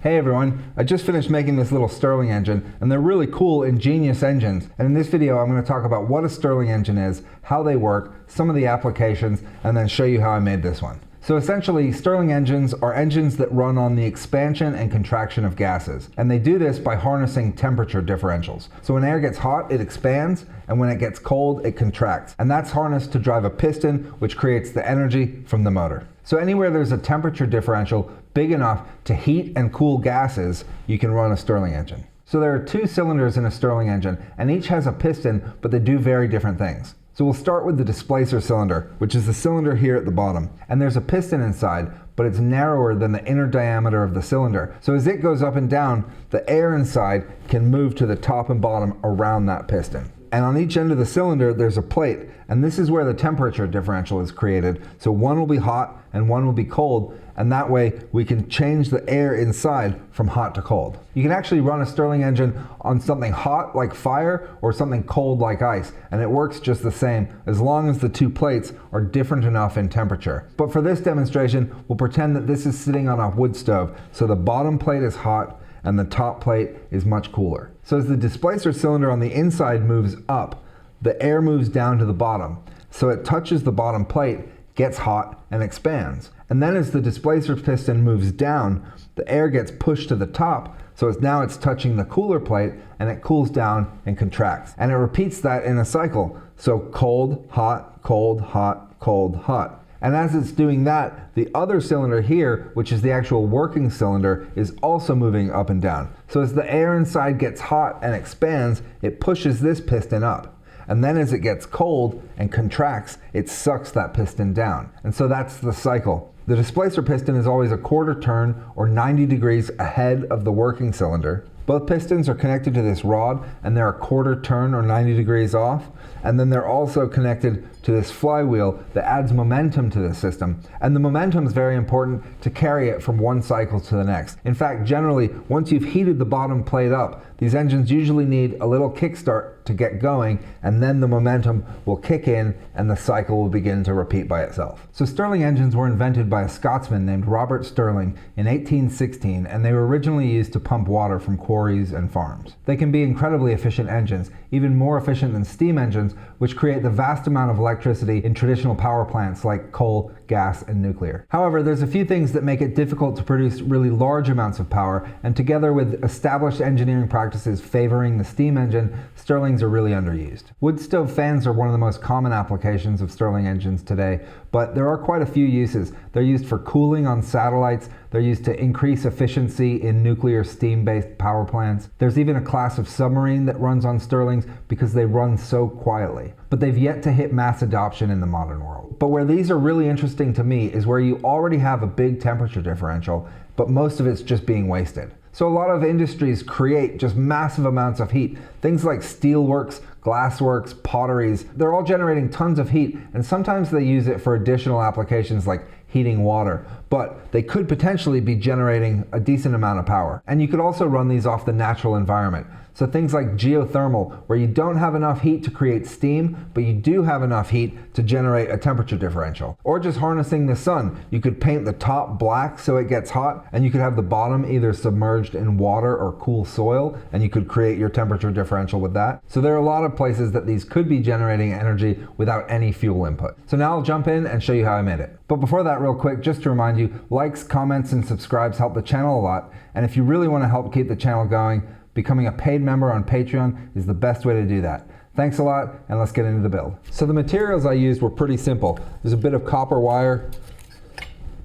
Hey everyone, I just finished making this little Stirling engine, and they're really cool, ingenious engines. And in this video, I'm going to talk about what a Stirling engine is, how they work, some of the applications, and then show you how I made this one. So essentially, Stirling engines are engines that run on the expansion and contraction of gases. And they do this by harnessing temperature differentials. So when air gets hot, it expands, and when it gets cold, it contracts. And that's harnessed to drive a piston, which creates the energy from the motor. So anywhere there's a temperature differential big enough to heat and cool gases, you can run a Stirling engine. So there are two cylinders in a Stirling engine, and each has a piston, but they do very different things. So we'll start with the displacer cylinder, which is the cylinder here at the bottom. And there's a piston inside, but it's narrower than the inner diameter of the cylinder. So as it goes up and down, the air inside can move to the top and bottom around that piston. And on each end of the cylinder, there's a plate, and this is where the temperature differential is created. So one will be hot and one will be cold, and that way we can change the air inside from hot to cold. You can actually run a Stirling engine on something hot like fire or something cold like ice, and it works just the same as long as the two plates are different enough in temperature. But for this demonstration, we'll pretend that this is sitting on a wood stove, so the bottom plate is hot and the top plate is much cooler. So as the displacer cylinder on the inside moves up, the air moves down to the bottom. So it touches the bottom plate, gets hot, and expands. And then as the displacer piston moves down, the air gets pushed to the top, so now it's touching the cooler plate, and it cools down and contracts. And it repeats that in a cycle. So cold, hot, cold, hot, cold, hot. And as it's doing that, the other cylinder here, which is the actual working cylinder, is also moving up and down. So as the air inside gets hot and expands, it pushes this piston up. And then as it gets cold and contracts, it sucks that piston down. And so that's the cycle. The displacer piston is always a quarter turn or 90 degrees ahead of the working cylinder. Both pistons are connected to this rod, and they're a quarter turn or 90 degrees off. And then they're also connected to this flywheel that adds momentum to the system. And the momentum is very important to carry it from one cycle to the next. In fact, generally, once you've heated the bottom plate up, these engines usually need a little kickstart to get going, and then the momentum will kick in and the cycle will begin to repeat by itself. So Stirling engines were invented by a Scotsman named Robert Stirling in 1816, and they were originally used to pump water from quarries and farms. They can be incredibly efficient engines, even more efficient than steam engines, which create the vast amount of electricity in traditional power plants like coal, gas, and nuclear. However, there's a few things that make it difficult to produce really large amounts of power, and together with established engineering practices favoring the steam engine, Stirlings are really underused. Wood stove fans are one of the most common applications of Stirling engines today, but there are quite a few uses. They're used for cooling on satellites, they're used to increase efficiency in nuclear steam-based power plants. There's even a class of submarine that runs on Stirlings because they run so quietly. But they've yet to hit mass adoption in the modern world. But where these are really interesting to me is where you already have a big temperature differential, but most of it's just being wasted. So a lot of industries create just massive amounts of heat. Things like steelworks, glassworks, potteries, they're all generating tons of heat, and sometimes they use it for additional applications like heating water, but they could potentially be generating a decent amount of power. And you could also run these off the natural environment. So things like geothermal, where you don't have enough heat to create steam, but you do have enough heat to generate a temperature differential. Or just harnessing the sun. You could paint the top black so it gets hot, and you could have the bottom either submerged in water or cool soil, and you could create your temperature differential with that. So there are a lot of places that these could be generating energy without any fuel input. So now I'll jump in and show you how I made it. But before that, real quick, just to remind you, likes, comments, and subscribes help the channel a lot. And if you really want to help keep the channel going, becoming a paid member on Patreon is the best way to do that. Thanks a lot, and let's get into the build. So the materials I used were pretty simple. There's a bit of copper wire,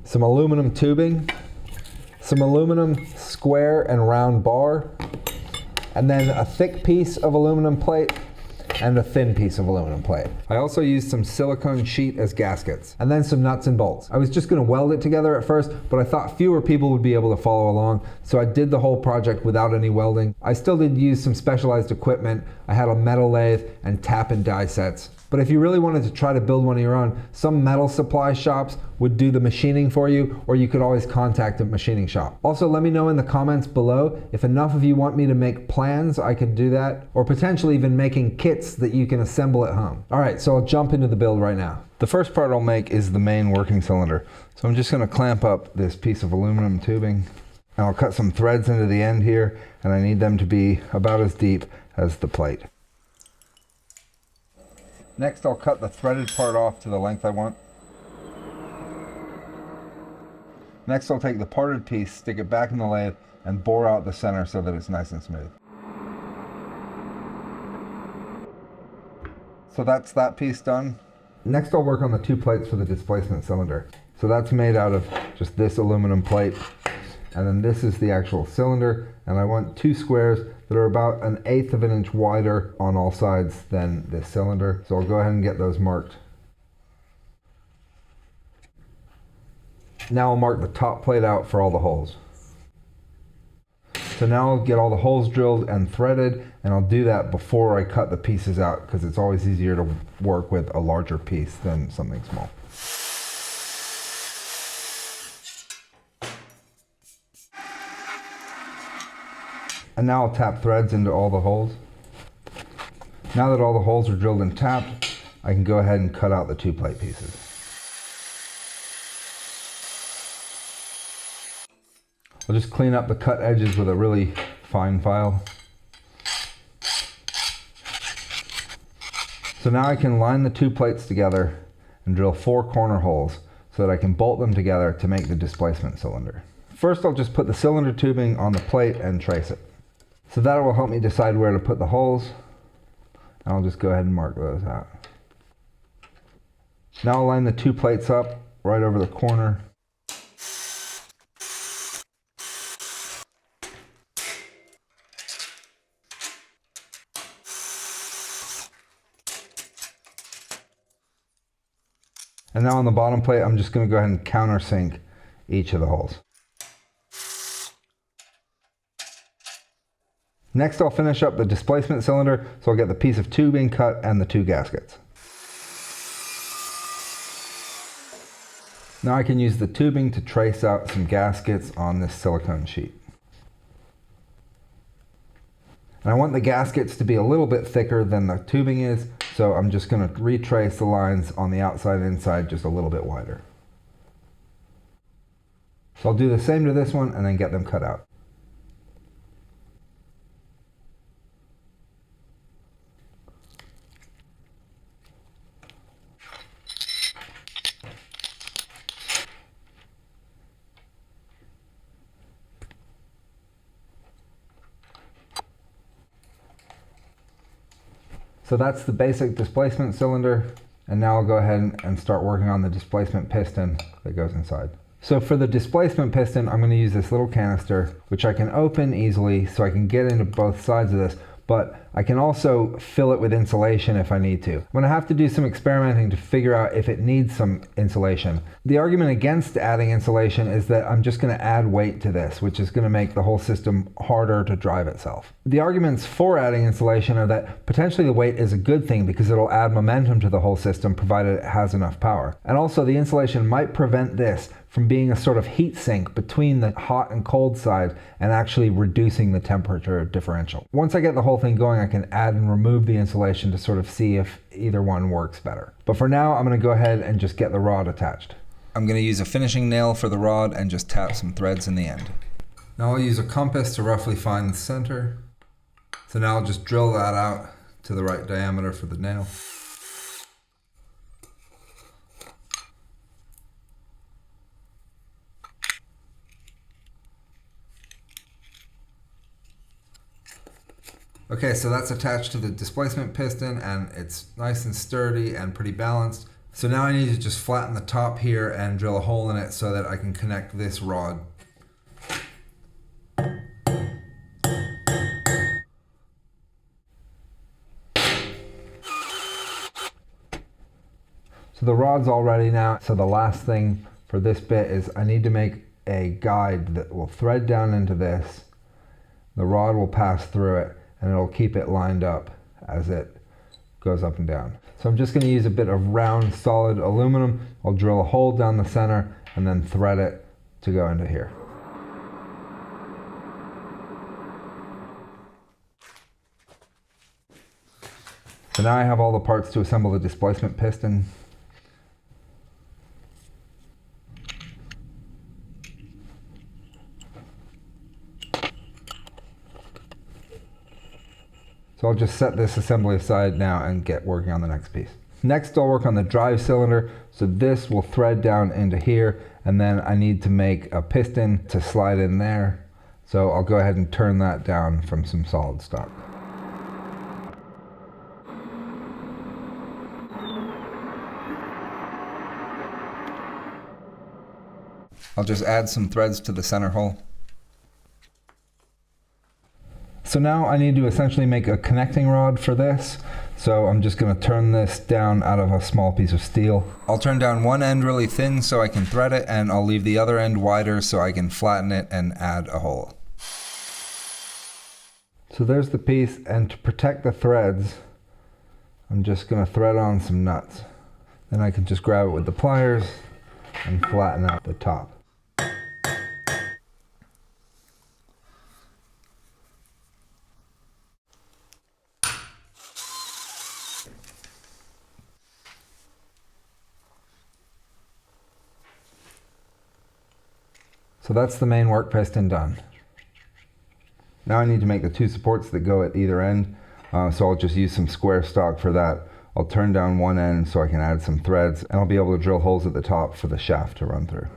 some aluminum tubing, some aluminum square and round bar, and then a thick piece of aluminum plate and a thin piece of aluminum plate. I also used some silicone sheet as gaskets, and then some nuts and bolts. I was just going to weld it together at first, but I thought fewer people would be able to follow along, so I did the whole project without any welding. I still did use some specialized equipment. I had a metal lathe and tap and die sets. But if you really wanted to try to build one of your own, some metal supply shops would do the machining for you, or you could always contact a machining shop. Also, let me know in the comments below if enough of you want me to make plans, I could do that, or potentially even making kits that you can assemble at home. All right, so I'll jump into the build right now. The first part I'll make is the main working cylinder. So I'm just going to clamp up this piece of aluminum tubing And I'll cut some threads into the end here, and I need them to be about as deep as the plate. Next, I'll cut the threaded part off to the length I want. Next, I'll take the parted piece, stick it back in the lathe, and bore out the center so that it's nice and smooth. So that's that piece done. Next, I'll work on the two plates for the displacement cylinder. So that's made out of just this aluminum plate. And then this is the actual cylinder, and I want two squares that are about 1/8 of an inch wider on all sides than this cylinder. So I'll go ahead and get those marked. Now I'll mark the top plate out for all the holes. So now I'll get all the holes drilled and threaded, and I'll do that before I cut the pieces out, because it's always easier to work with a larger piece than something small. And now I'll tap threads into all the holes. Now that all the holes are drilled and tapped, I can go ahead and cut out the two plate pieces. I'll just clean up the cut edges with a really fine file. So now I can line the two plates together and drill 4 corner holes so that I can bolt them together to make the displacement cylinder. First, I'll just put the cylinder tubing on the plate and trace it. So that will help me decide where to put the holes. And I'll just go ahead and mark those out. Now I'll line the two plates up right over the corner. And now on the bottom plate, I'm just going to go ahead and countersink each of the holes. Next, I'll finish up the displacement cylinder, so I'll get the piece of tubing cut and the 2 gaskets. Now I can use the tubing to trace out some gaskets on this silicone sheet. And I want the gaskets to be a little bit thicker than the tubing is, so I'm just going to retrace the lines on the outside and inside just a little bit wider. So I'll do the same to this one and then get them cut out. So that's the basic displacement cylinder, and now I'll go ahead and start working on the displacement piston that goes inside. So for the displacement piston, I'm going to use this little canister, which I can open easily so I can get into both sides of this, but I can also fill it with insulation if I need to. I'm going to have to do some experimenting to figure out if it needs some insulation. The argument against adding insulation is that I'm just going to add weight to this, which is going to make the whole system harder to drive itself. The arguments for adding insulation are that potentially the weight is a good thing because it'll add momentum to the whole system provided it has enough power. And also the insulation might prevent this from being a sort of heat sink between the hot and cold side and actually reducing the temperature differential. Once I get the whole thing going, I can add and remove the insulation to sort of see if either one works better. But for now, I'm going to go ahead and just get the rod attached. I'm going to use a finishing nail for the rod and just tap some threads in the end. Now I'll use a compass to roughly find the center. So now I'll just drill that out to the right diameter for the nail. Okay, so that's attached to the displacement piston and it's nice and sturdy and pretty balanced. So now I need to just flatten the top here and drill a hole in it so that I can connect this rod. So the rod's all ready now. So the last thing for this bit is I need to make a guide that will thread down into this. The rod will pass through it and it'll keep it lined up as it goes up and down. So I'm just going to use a bit of round solid aluminum. I'll drill a hole down the center and then thread it to go into here. So now I have all the parts to assemble the displacement piston. So I'll just set this assembly aside now and get working on the next piece. Next I'll work on the drive cylinder. So this will thread down into here, and then I need to make a piston to slide in there. So I'll go ahead and turn that down from some solid stock. I'll just add some threads to the center hole. So now I need to essentially make a connecting rod for this. So I'm just going to turn this down out of a small piece of steel. I'll turn down one end really thin so I can thread it, and I'll leave the other end wider so I can flatten it and add a hole. So there's the piece, and to protect the threads, I'm just going to thread on some nuts. Then I can just grab it with the pliers and flatten out the top. So that's the main work piston done. Now I need to make the two supports that go at either end. So I'll just use some square stock for that. I'll turn down one end so I can add some threads, and I'll be able to drill holes at the top for the shaft to run through.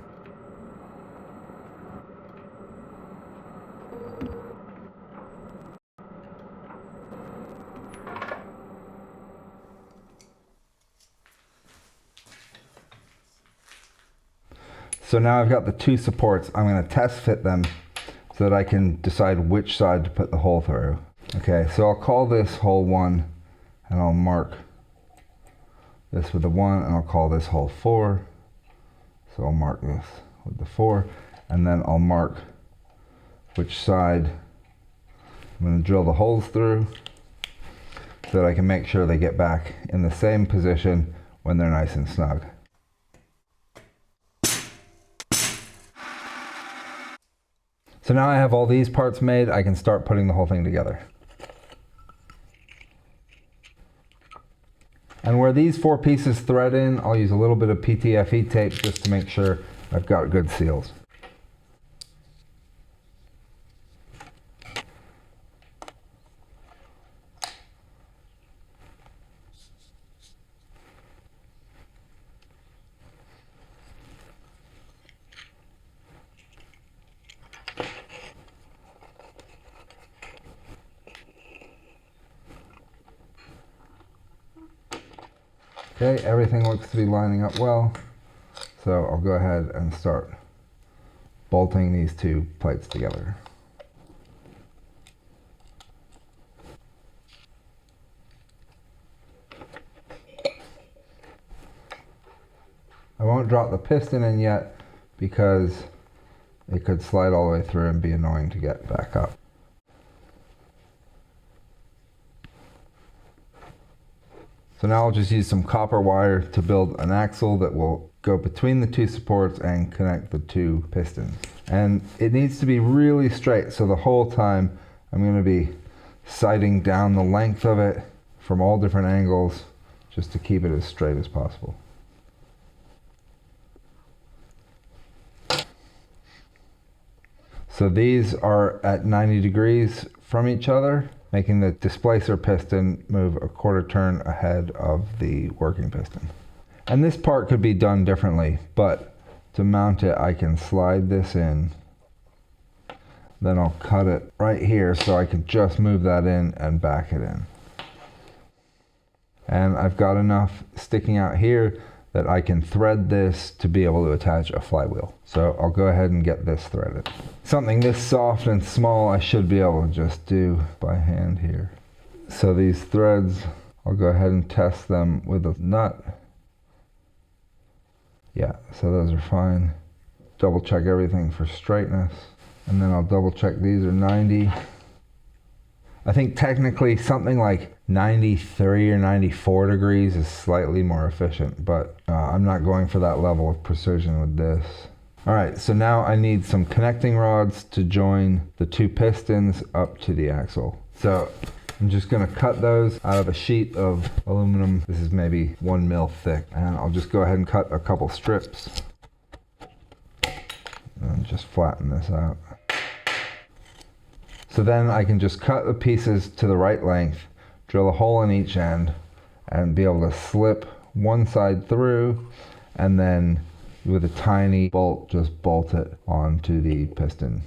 So now I've got the two supports. I'm going to test fit them so that I can decide which side to put the hole through. Okay, so I'll call this hole 1, and I'll mark this with the 1, and I'll call this hole 4. So I'll mark this with the 4, and then I'll mark which side I'm going to drill the holes through so that I can make sure they get back in the same position when they're nice and snug. So now I have all these parts made, I can start putting the whole thing together. And where these 4 pieces thread in, I'll use a little bit of PTFE tape just to make sure I've got good seals. Okay, everything looks to be lining up well, so I'll go ahead and start bolting these 2 plates together. I won't drop the piston in yet because it could slide all the way through and be annoying to get back up. So now I'll just use some copper wire to build an axle that will go between the 2 supports and connect the 2 pistons. And it needs to be really straight, so the whole time I'm going to be sighting down the length of it from all different angles just to keep it as straight as possible. So these are at 90 degrees from each other, making the displacer piston move a quarter turn ahead of the working piston. And this part could be done differently, but to mount it I can slide this in, then I'll cut it right here so I can just move that in and back it in. And I've got enough sticking out here that I can thread this to be able to attach a flywheel. So I'll go ahead and get this threaded. Something this soft and small I should be able to just do by hand here. So these threads, I'll go ahead and test them with a nut. Yeah, so those are fine. Double check everything for straightness. And then I'll double check these are 90. I think technically something like 93 or 94 degrees is slightly more efficient, but I'm not going for that level of precision with this. All right, so now I need some connecting rods to join the 2 pistons up to the axle. So I'm just gonna cut those out of a sheet of aluminum. This is maybe 1 mil thick, and I'll just go ahead and cut a couple strips and just flatten this out. So then I can just cut the pieces to the right length, drill a hole in each end and be able to slip one side through, and then with a tiny bolt just bolt it onto the piston.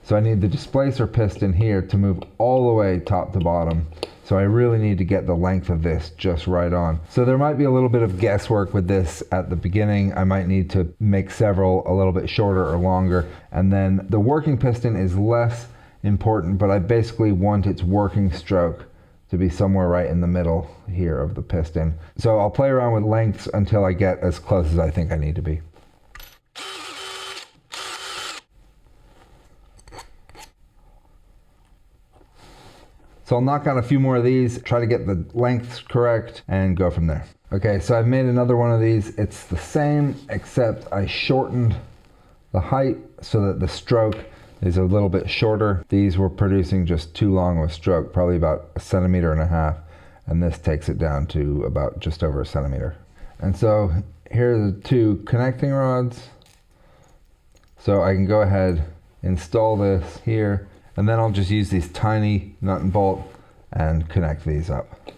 So I need the displacer piston here to move all the way top to bottom. So I really need to get the length of this just right on. So there might be a little bit of guesswork with this at the beginning. I might need to make several a little bit shorter or longer. And then the working piston is less important, but I basically want its working stroke to be somewhere right in the middle here of the piston. So I'll play around with lengths until I get as close as I think I need to be. So I'll knock out a few more of these, try to get the lengths correct, and go from there. Okay, so I've made another one of these. It's the same, except I shortened the height so that the stroke is a little bit shorter. These were producing just too long of a stroke, probably about 1.5 centimeters, and this takes it down to about just over 1 centimeter. And so here are the two connecting rods. So I can go ahead, install this here, and then I'll just use these tiny nut and bolt and connect these up.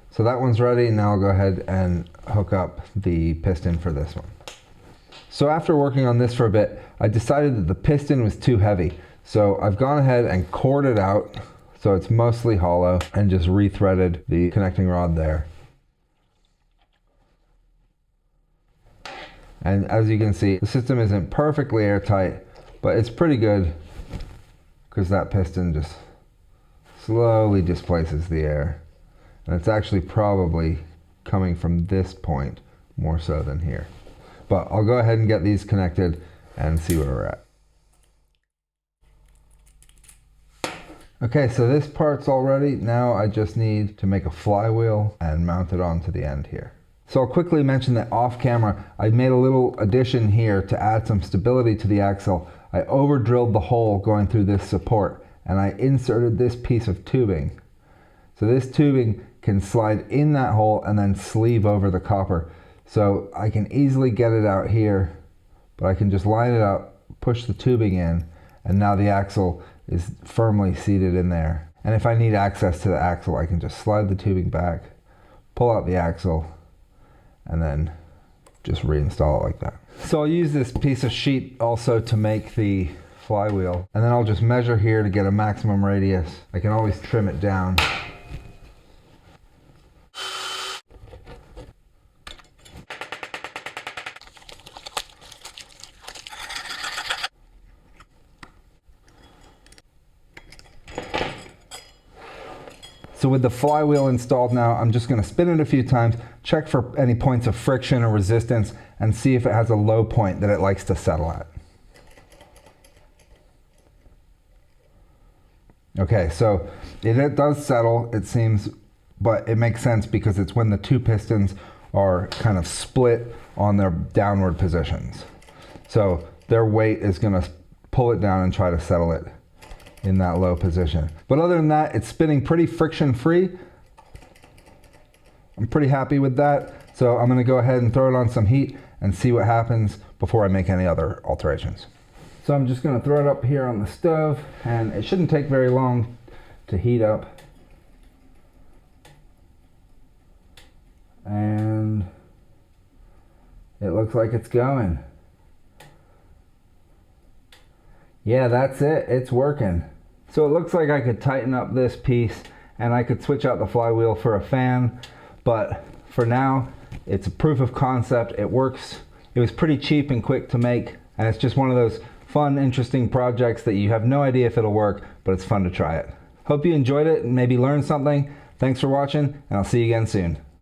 So that one's ready. Now I'll go ahead and hook up the piston for this one. So after working on this for a bit, I decided that the piston was too heavy. So I've gone ahead and cored it out so it's mostly hollow and just rethreaded the connecting rod there. And as you can see, the system isn't perfectly airtight, but it's pretty good, because that piston just slowly displaces the air. And it's actually probably coming from this point more so than here. But I'll go ahead and get these connected and see where we're at. Okay, so this part's all ready. Now I just need to make a flywheel and mount it onto the end here. So I'll quickly mention that off camera, I made a little addition here to add some stability to the axle. I over drilled the hole going through this support, and I inserted this piece of tubing. So this tubing can slide in that hole and then sleeve over the copper. So I can easily get it out here, but I can just line it up, push the tubing in, and now the axle is firmly seated in there. And if I need access to the axle, I can just slide the tubing back, pull out the axle, and then just reinstall it like that. So I'll use this piece of sheet also to make the flywheel, and then I'll just measure here to get a maximum radius. I can always trim it down. So with the flywheel installed now, I'm just going to spin it a few times, check for any points of friction or resistance, and see if it has a low point that it likes to settle at. Okay, so it does settle, it seems, but it makes sense because it's when the two pistons are kind of split on their downward positions. So their weight is going to pull it down and try to settle it in that low position. But other than that, it's spinning pretty friction free. I'm pretty happy with that. So I'm going to go ahead and throw it on some heat and see what happens before I make any other alterations. So I'm just going to throw it up here on the stove, and it shouldn't take very long to heat up. And it looks like it's going. Yeah, that's it. It's working. So it looks like I could tighten up this piece and I could switch out the flywheel for a fan, but for now it's a proof of concept. It works. It was pretty cheap and quick to make, and it's just one of those fun, interesting projects that you have no idea if it'll work, but it's fun to try it. Hope you enjoyed it and maybe learned something. Thanks for watching, and I'll see you again soon.